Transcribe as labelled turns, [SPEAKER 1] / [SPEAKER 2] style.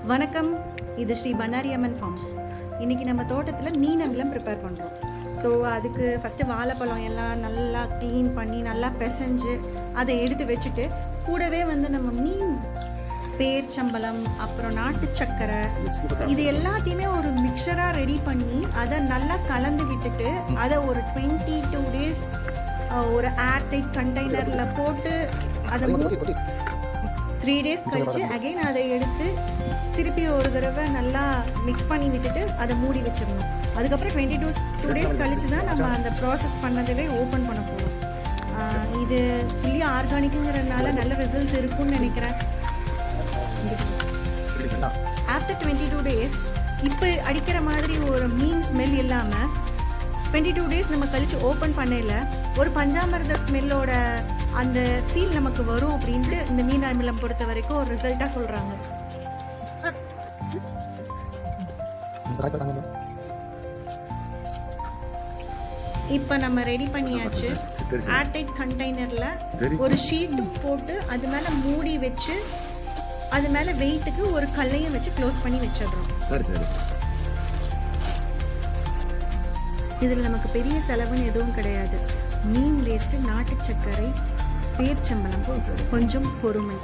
[SPEAKER 1] வணக்கம், இது ஸ்ரீ பண்ணாரி அம்மன் ஃபார்ம்ஸ். இன்றைக்கி நம்ம தோட்டத்தில் மீன் அமிலம் ப்ரிப்பேர் பண்ணுறோம். ஸோ அதுக்கு ஃபஸ்ட்டு வாழைப்பழம் எல்லாம் நல்லா க்ளீன் பண்ணி நல்லா பிசைஞ்சு அதை எடுத்து வச்சுட்டு, கூடவே நம்ம மீன் பேர்ச்சம்பழம், அப்புறம் நாட்டு சக்கரை, இது எல்லாத்தையுமே ஒரு மிக்சராக ரெடி பண்ணி அதை நல்லா கலந்து விட்டுட்டு அதை ஒரு 22 days ஒரு ஏர்டைட் கண்டெய்னரில் போட்டு அதை 3 days கழித்து அகெயின் அதை எடுத்து திருப்பி ஒரு தடவை நல்லா மிக்ஸ் பண்ணி விட்டுட்டு அதை மூடி வச்சிடணும். அதுக்கப்புறம் 22 days கழித்து தான் நம்ம அந்த ப்ராசஸ் பண்ணதவே ஓப்பன் பண்ண போகிறோம். இது ஃபுல்லி ஆர்கானிக்குங்கிறதுனால நல்ல ரிசல்ட்ஸ் இருக்கும்னு நினைக்கிறேன். ஆஃப்டர் 22 days இப்போ அடிக்கிற மாதிரி ஒரு மீன் ஸ்மெல் இல்லாமல் 22 days நம்ம கழித்து ஓப்பன் பண்ணல ஒரு பஞ்சாமிர்த ஸ்மெல்லோட அந்த ஃபீல் நமக்கு வரும் அப்படின்ட்டு இந்த மீன் அமிலம் பொறுத்த வரைக்கும் ஒரு ரிசல்ட்டாக சொல்கிறாங்க. இப்போ நம்ம ரெடி பண்ணியாச்சு. ஏர்டைட் கண்டெய்னரில் ஒரு ஷீட்டும் போட்டு அது மேலே மூடி வச்சு அது மேலே வெயிட்டுக்கு ஒரு கல்லையும் வச்சு க்ளோஸ் பண்ணி வச்சிடுறோம். இதில் நமக்கு பெரிய செலவுன்னு எதுவும் கிடையாது. மீன் வேஸ்ட்டு, நாட்டு சர்க்கரை, பேர்ச்சம்பழம், கொஞ்சம் பொறுமை.